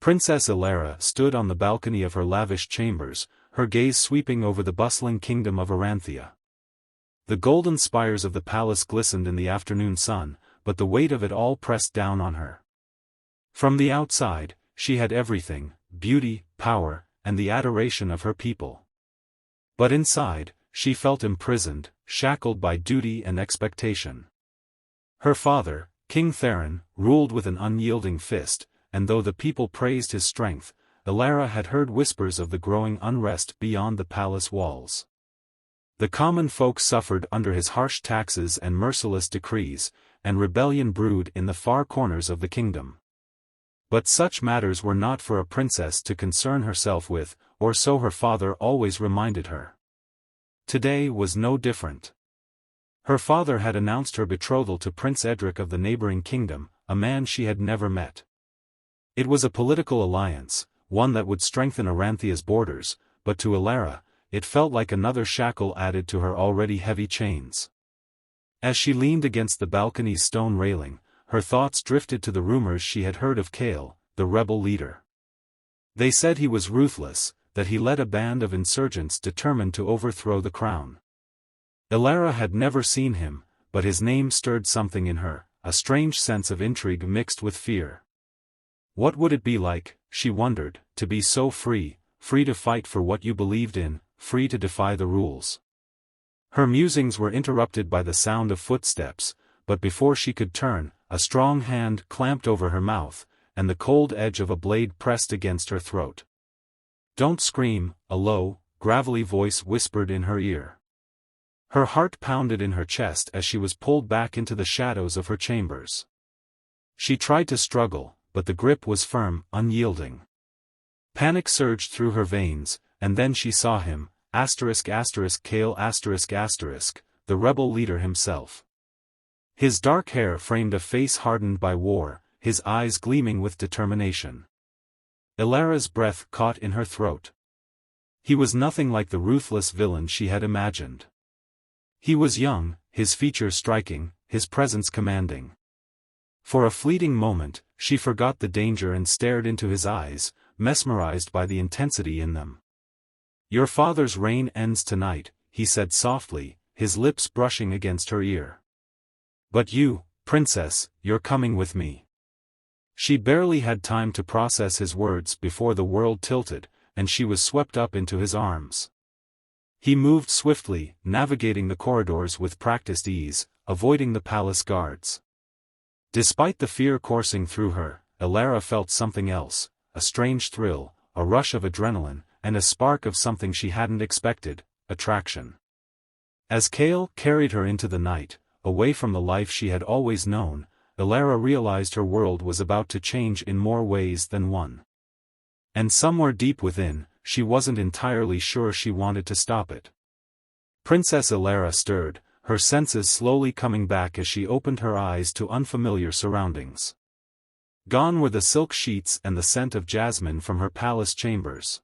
Princess Elara stood on the balcony of her lavish chambers, her gaze sweeping over the bustling kingdom of Aranthia. The golden spires of the palace glistened in the afternoon sun, but the weight of it all pressed down on her. From the outside, she had everything: beauty, power, and the adoration of her people. But inside, she felt imprisoned, shackled by duty and expectation. Her father, King Theron, ruled with an unyielding fist, and though the people praised his strength, Elara had heard whispers of the growing unrest beyond the palace walls. The common folk suffered under his harsh taxes and merciless decrees, and rebellion brewed in the far corners of the kingdom. But such matters were not for a princess to concern herself with, or so her father always reminded her. Today was no different. Her father had announced her betrothal to Prince Edric of the neighboring kingdom, a man she had never met. It was a political alliance, one that would strengthen Aranthia's borders, but to Elara, it felt like another shackle added to her already heavy chains. As she leaned against the balcony's stone railing, her thoughts drifted to the rumors she had heard of Kael, the rebel leader. They said he was ruthless, that he led a band of insurgents determined to overthrow the crown. Elara had never seen him, but his name stirred something in her, a strange sense of intrigue mixed with fear. What would it be like, she wondered, to be so free, free to fight for what you believed in, free to defy the rules? Her musings were interrupted by the sound of footsteps, but before she could turn, a strong hand clamped over her mouth, and the cold edge of a blade pressed against her throat. "Don't scream," a low, gravelly voice whispered in her ear. Her heart pounded in her chest as she was pulled back into the shadows of her chambers. She tried to struggle, but the grip was firm, unyielding. Panic surged through her veins, and then she saw him, Kael, the rebel leader himself. His dark hair framed a face hardened by war, his eyes gleaming with determination. Elara's breath caught in her throat. He was nothing like the ruthless villain she had imagined. He was young, his features striking, his presence commanding. For a fleeting moment, she forgot the danger and stared into his eyes, mesmerized by the intensity in them. "Your father's reign ends tonight," he said softly, his lips brushing against her ear. "But you, princess, you're coming with me." She barely had time to process his words before the world tilted, and she was swept up into his arms. He moved swiftly, navigating the corridors with practiced ease, avoiding the palace guards. Despite the fear coursing through her, Elara felt something else, a strange thrill, a rush of adrenaline, and a spark of something she hadn't expected: attraction. As Kael carried her into the night, away from the life she had always known, Elara realized her world was about to change in more ways than one. And somewhere deep within, she wasn't entirely sure she wanted to stop it. Princess Elara stirred, her senses slowly coming back as she opened her eyes to unfamiliar surroundings. Gone were the silk sheets and the scent of jasmine from her palace chambers.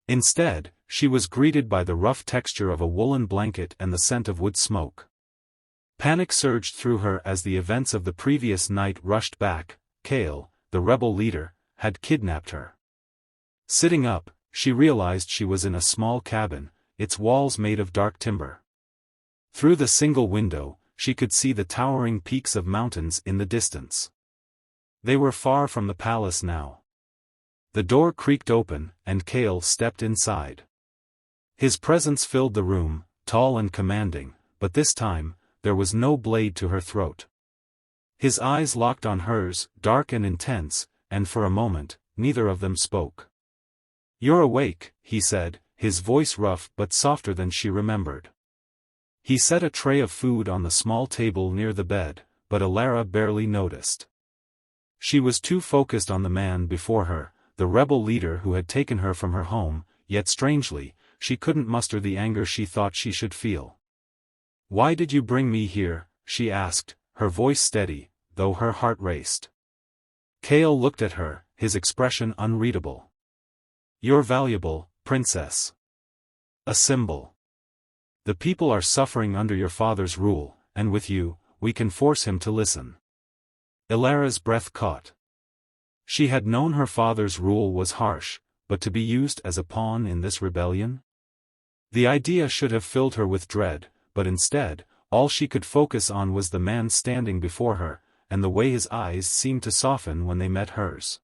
Instead, she was greeted by the rough texture of a woolen blanket and the scent of wood smoke. Panic surged through her as the events of the previous night rushed back. Kael, the rebel leader, had kidnapped her. Sitting up, she realized she was in a small cabin, its walls made of dark timber. Through the single window, she could see the towering peaks of mountains in the distance. They were far from the palace now. The door creaked open, and Kael stepped inside. His presence filled the room, tall and commanding, but this time, there was no blade to her throat. His eyes locked on hers, dark and intense, and for a moment, neither of them spoke. "You're awake," he said, his voice rough but softer than she remembered. He set a tray of food on the small table near the bed, but Elara barely noticed. She was too focused on the man before her, the rebel leader who had taken her from her home, yet strangely, she couldn't muster the anger she thought she should feel. "Why did you bring me here?" she asked, her voice steady, though her heart raced. Kael looked at her, his expression unreadable. "You're valuable, princess. A symbol. The people are suffering under your father's rule, and with you, we can force him to listen." Elara's breath caught. She had known her father's rule was harsh, but to be used as a pawn in this rebellion? The idea should have filled her with dread, but instead, all she could focus on was the man standing before her, and the way his eyes seemed to soften when they met hers.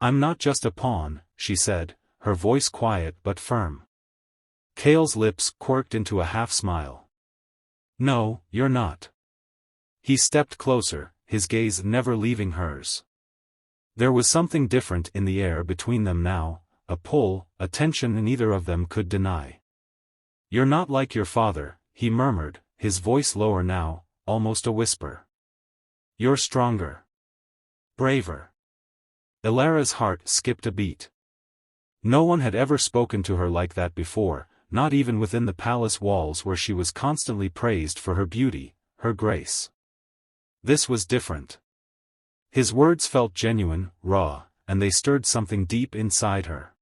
"I'm not just a pawn," she said, her voice quiet but firm. Kael's lips quirked into a half-smile. "No, you're not." He stepped closer, his gaze never leaving hers. There was something different in the air between them now, a pull, a tension neither of them could deny. "You're not like your father," he murmured, his voice lower now, almost a whisper. "You're stronger. Braver." Elara's heart skipped a beat. No one had ever spoken to her like that before, not even within the palace walls where she was constantly praised for her beauty, her grace. This was different. His words felt genuine, raw, and they stirred something deep inside her.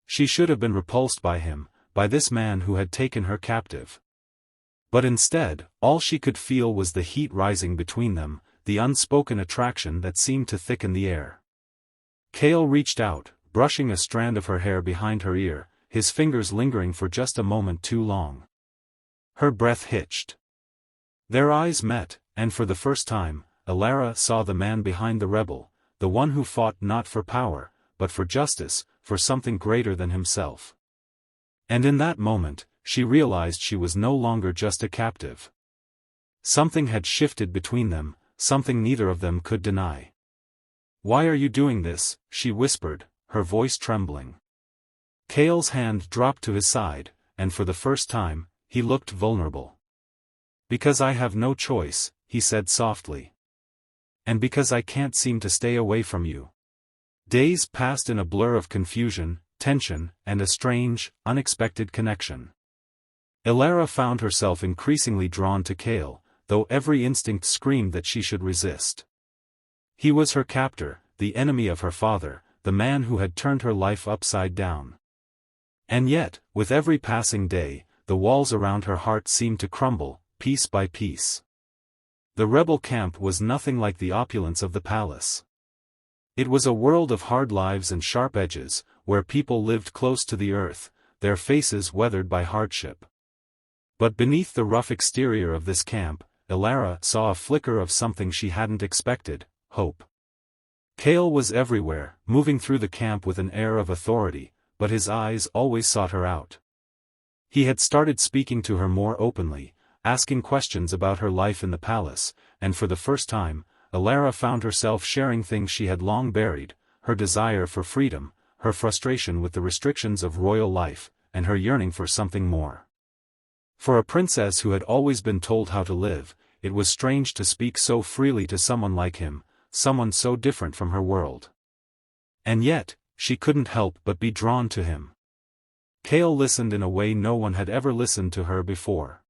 She should have been repulsed by him, by this man who had taken her captive. But instead, all she could feel was the heat rising between them, the unspoken attraction that seemed to thicken the air. Kael reached out, brushing a strand of her hair behind her ear, his fingers lingering for just a moment too long. Her breath hitched. Their eyes met, and for the first time, Elara saw the man behind the rebel, the one who fought not for power, but for justice, for something greater than himself. And in that moment, she realized she was no longer just a captive. Something had shifted between them, something neither of them could deny. "Why are you doing this?" she whispered, her voice trembling. Kael's hand dropped to his side, and for the first time, he looked vulnerable. "Because I have no choice," he said softly. "And because I can't seem to stay away from you." Days passed in a blur of confusion, tension, and a strange, unexpected connection. Elara found herself increasingly drawn to Kael, though every instinct screamed that she should resist. He was her captor, the enemy of her father, the man who had turned her life upside down. And yet, with every passing day, the walls around her heart seemed to crumble, piece by piece. The rebel camp was nothing like the opulence of the palace. It was a world of hard lives and sharp edges, where people lived close to the earth, their faces weathered by hardship. But beneath the rough exterior of this camp, Elara saw a flicker of something she hadn't expected: hope. Kael was everywhere, moving through the camp with an air of authority, but his eyes always sought her out. He had started speaking to her more openly, asking questions about her life in the palace, and for the first time, Elara found herself sharing things she had long buried: her desire for freedom, her frustration with the restrictions of royal life, and her yearning for something more. For a princess who had always been told how to live, it was strange to speak so freely to someone like him, someone so different from her world. And yet, she couldn't help but be drawn to him. Kael listened in a way no one had ever listened to her before.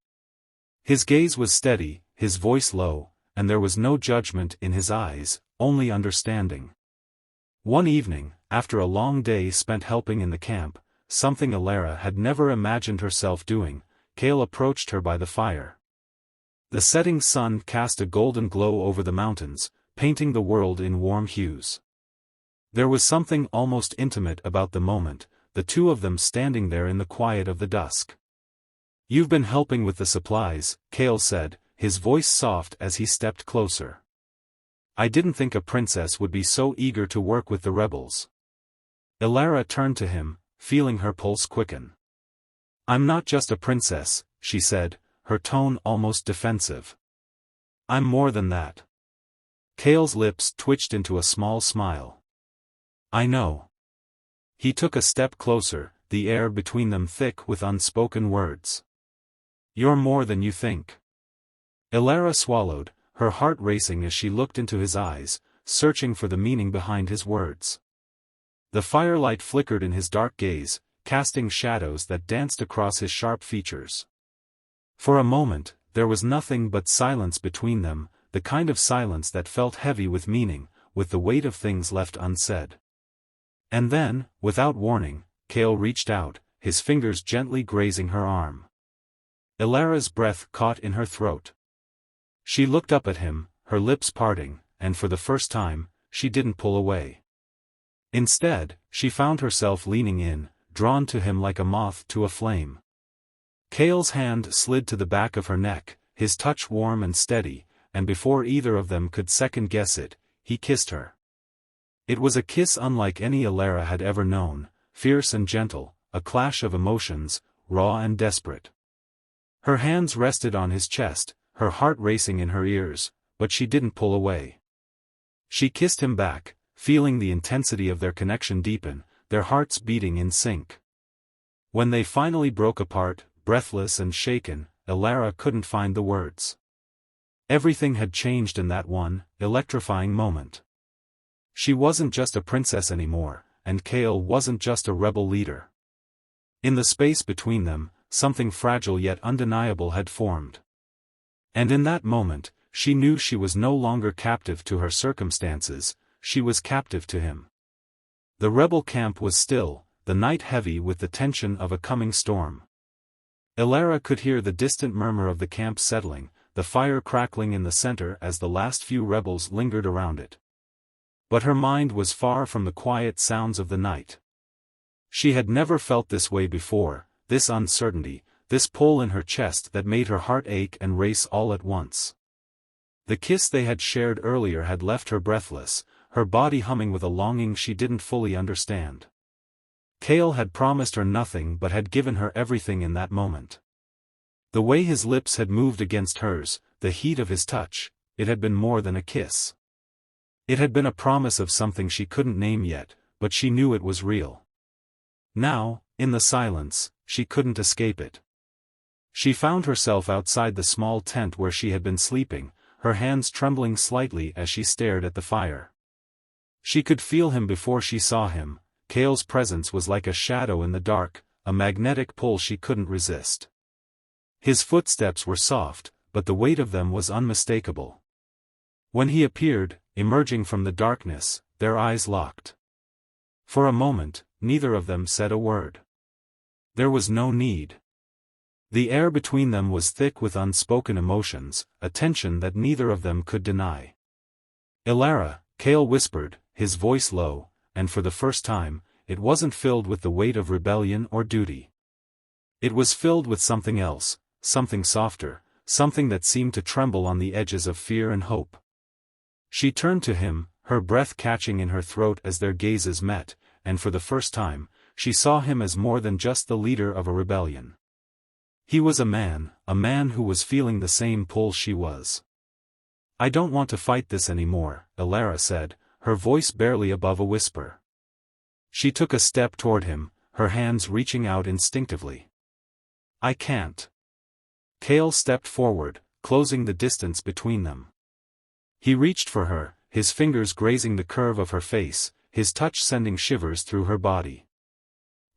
His gaze was steady, his voice low, and there was no judgment in his eyes, only understanding. One evening, after a long day spent helping in the camp, something Elara had never imagined herself doing, Kael approached her by the fire. The setting sun cast a golden glow over the mountains, painting the world in warm hues. There was something almost intimate about the moment, the two of them standing there in the quiet of the dusk. "You've been helping with the supplies," Kael said, his voice soft as he stepped closer. "I didn't think a princess would be so eager to work with the rebels." Elara turned to him, feeling her pulse quicken. "I'm not just a princess," she said, her tone almost defensive. "I'm more than that." Kael's lips twitched into a small smile. "I know." He took a step closer, the air between them thick with unspoken words. "You're more than you think." Elara swallowed, her heart racing as she looked into his eyes, searching for the meaning behind his words. The firelight flickered in his dark gaze, casting shadows that danced across his sharp features. For a moment, there was nothing but silence between them, the kind of silence that felt heavy with meaning, with the weight of things left unsaid. And then, without warning, Kael reached out, his fingers gently grazing her arm. Elara's breath caught in her throat. She looked up at him, her lips parting, and for the first time, she didn't pull away. Instead, she found herself leaning in, drawn to him like a moth to a flame. Kael's hand slid to the back of her neck, his touch warm and steady, and before either of them could second-guess it, he kissed her. It was a kiss unlike any Elara had ever known, fierce and gentle, a clash of emotions, raw and desperate. Her hands rested on his chest, her heart racing in her ears, but she didn't pull away. She kissed him back, feeling the intensity of their connection deepen, their hearts beating in sync. When they finally broke apart, breathless and shaken, Elara couldn't find the words. Everything had changed in that one, electrifying moment. She wasn't just a princess anymore, and Kael wasn't just a rebel leader. In the space between them, something fragile yet undeniable had formed. And in that moment, she knew she was no longer captive to her circumstances, she was captive to him. The rebel camp was still, the night heavy with the tension of a coming storm. Elara could hear the distant murmur of the camp settling, the fire crackling in the center as the last few rebels lingered around it. But her mind was far from the quiet sounds of the night. She had never felt this way before, this uncertainty, this pull in her chest that made her heart ache and race all at once. The kiss they had shared earlier had left her breathless, her body humming with a longing she didn't fully understand. Kael had promised her nothing but had given her everything in that moment. The way his lips had moved against hers, the heat of his touch, it had been more than a kiss. It had been a promise of something she couldn't name yet, but she knew it was real. Now, in the silence, she couldn't escape it. She found herself outside the small tent where she had been sleeping, her hands trembling slightly as she stared at the fire. She could feel him before she saw him. Kael's presence was like a shadow in the dark, a magnetic pull she couldn't resist. His footsteps were soft, but the weight of them was unmistakable. When he appeared, emerging from the darkness, their eyes locked. For a moment, neither of them said a word. There was no need. The air between them was thick with unspoken emotions, a tension that neither of them could deny. "Elara," Kael whispered, his voice low, and for the first time, it wasn't filled with the weight of rebellion or duty. It was filled with something else, something softer, something that seemed to tremble on the edges of fear and hope. She turned to him, her breath catching in her throat as their gazes met, and for the first time, she saw him as more than just the leader of a rebellion. He was a man who was feeling the same pull she was. "I don't want to fight this anymore," Elara said, her voice barely above a whisper. She took a step toward him, her hands reaching out instinctively. "I can't." Kael stepped forward, closing the distance between them. He reached for her, his fingers grazing the curve of her face, his touch sending shivers through her body.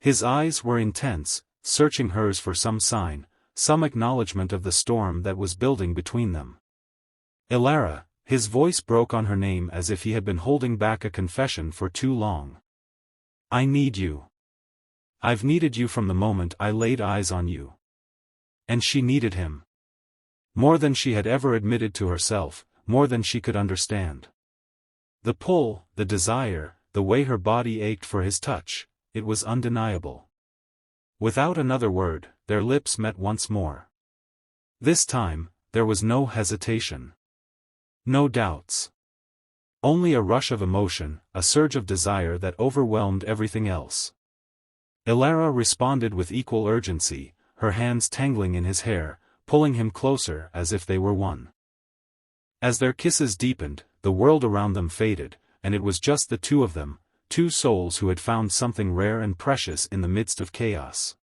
His eyes were intense, searching hers for some sign, some acknowledgement of the storm that was building between them. "Elara," his voice broke on her name as if he had been holding back a confession for too long. "I need you. I've needed you from the moment I laid eyes on you." And she needed him. More than she had ever admitted to herself, more than she could understand. The pull, the desire, the way her body ached for his touch, it was undeniable. Without another word, their lips met once more. This time, there was no hesitation. No doubts. Only a rush of emotion, a surge of desire that overwhelmed everything else. Elara responded with equal urgency, her hands tangling in his hair, pulling him closer as if they were one. As their kisses deepened, the world around them faded, and it was just the two of them, two souls who had found something rare and precious in the midst of chaos.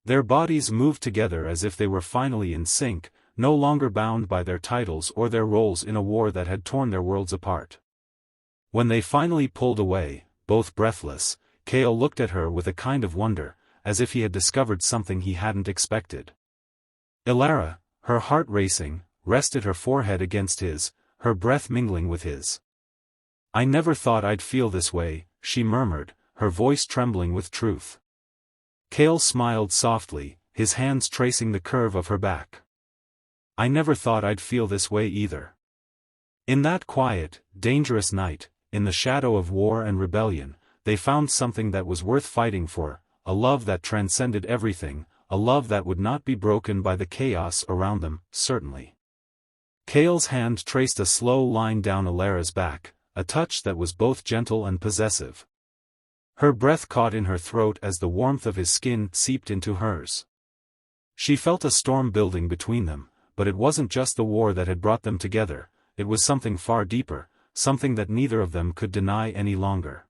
Their bodies moved together as if they were finally in sync, no longer bound by their titles or their roles in a war that had torn their worlds apart. When they finally pulled away, both breathless, Kael looked at her with a kind of wonder, as if he had discovered something he hadn't expected. Elara, her heart racing, rested her forehead against his, her breath mingling with his. "I never thought I'd feel this way," she murmured, her voice trembling with truth. Kael smiled softly, his hands tracing the curve of her back. "I never thought I'd feel this way either." In that quiet, dangerous night, in the shadow of war and rebellion, they found something that was worth fighting for, a love that transcended everything, a love that would not be broken by the chaos around them, certainly. Kael's hand traced a slow line down Elara's back, a touch that was both gentle and possessive. Her breath caught in her throat as the warmth of his skin seeped into hers. She felt a storm building between them, but it wasn't just the war that had brought them together, it was something far deeper, something that neither of them could deny any longer.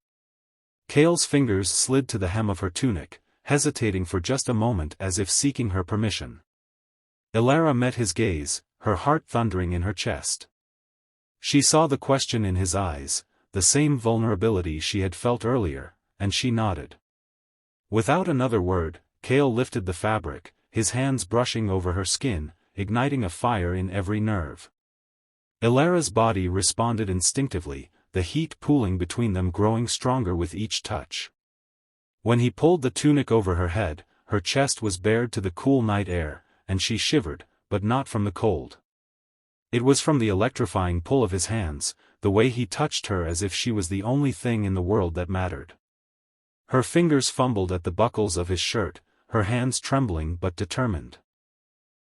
Kael's fingers slid to the hem of her tunic, hesitating for just a moment as if seeking her permission. Elara met his gaze, her heart thundering in her chest. She saw the question in his eyes, the same vulnerability she had felt earlier, and she nodded. Without another word, Kael lifted the fabric, his hands brushing over her skin, igniting a fire in every nerve. Elara's body responded instinctively, the heat pooling between them growing stronger with each touch. When he pulled the tunic over her head, her chest was bared to the cool night air, and she shivered, but not from the cold. It was from the electrifying pull of his hands, the way he touched her as if she was the only thing in the world that mattered. Her fingers fumbled at the buckles of his shirt, her hands trembling but determined.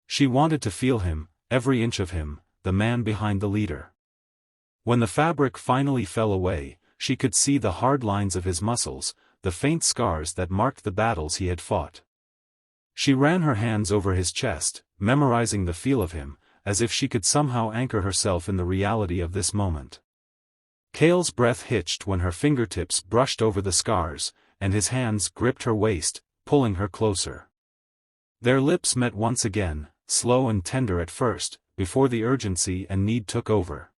She wanted to feel him, every inch of him, the man behind the leader. When the fabric finally fell away, she could see the hard lines of his muscles, the faint scars that marked the battles he had fought. She ran her hands over his chest, memorizing the feel of him, as if she could somehow anchor herself in the reality of this moment. Kael's breath hitched when her fingertips brushed over the scars, and his hands gripped her waist, pulling her closer. Their lips met once again, slow and tender at first, before the urgency and need took over.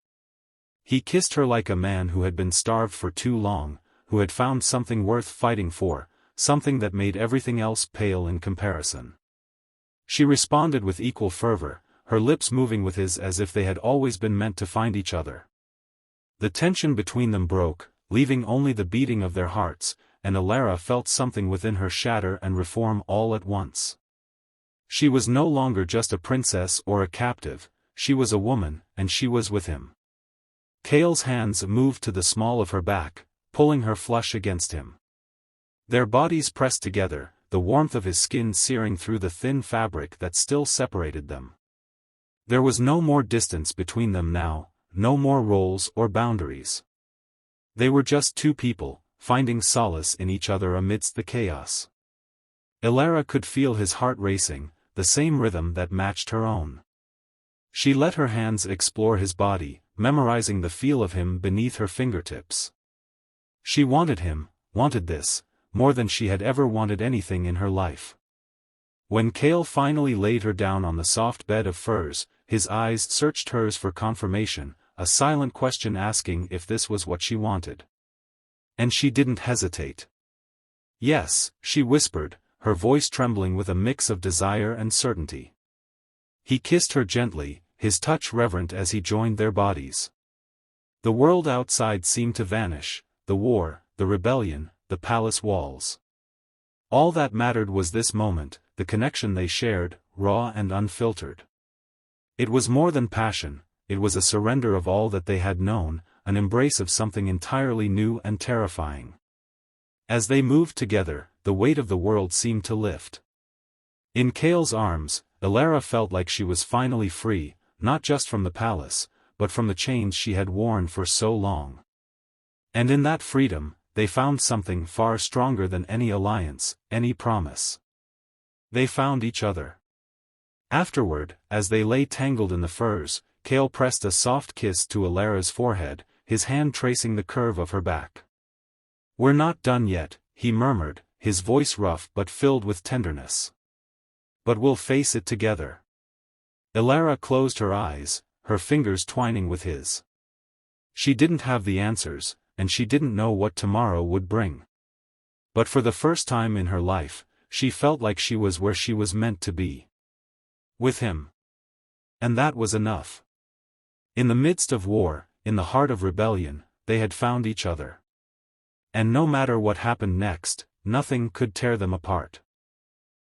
He kissed her like a man who had been starved for too long, who had found something worth fighting for, something that made everything else pale in comparison. She responded with equal fervor, her lips moving with his as if they had always been meant to find each other. The tension between them broke, leaving only the beating of their hearts, and Elara felt something within her shatter and reform all at once. She was no longer just a princess or a captive, she was a woman, and she was with him. Kael's hands moved to the small of her back, pulling her flush against him. Their bodies pressed together, the warmth of his skin searing through the thin fabric that still separated them. There was no more distance between them now, no more roles or boundaries. They were just two people, finding solace in each other amidst the chaos. Elara could feel his heart racing, the same rhythm that matched her own. She let her hands explore his body, memorizing the feel of him beneath her fingertips. She wanted him, wanted this, more than she had ever wanted anything in her life. When Kael finally laid her down on the soft bed of furs, his eyes searched hers for confirmation, a silent question asking if this was what she wanted. And she didn't hesitate. Yes, she whispered, her voice trembling with a mix of desire and certainty. He kissed her gently, his touch reverent as he joined their bodies. The world outside seemed to vanish, the war, the rebellion, the palace walls. All that mattered was this moment, the connection they shared, raw and unfiltered. It was more than passion, it was a surrender of all that they had known, an embrace of something entirely new and terrifying. As they moved together, the weight of the world seemed to lift. In Kael's arms, Elara felt like she was finally free, not just from the palace, but from the chains she had worn for so long. And in that freedom, they found something far stronger than any alliance, any promise. They found each other. Afterward, as they lay tangled in the furs, Kael pressed a soft kiss to Elara's forehead, his hand tracing the curve of her back. "We're not done yet," he murmured, his voice rough but filled with tenderness. "But we'll face it together." Elara closed her eyes, her fingers twining with his. She didn't have the answers, and she didn't know what tomorrow would bring. But for the first time in her life, she felt like she was where she was meant to be. With him. And that was enough. In the midst of war, in the heart of rebellion, they had found each other. And no matter what happened next, nothing could tear them apart.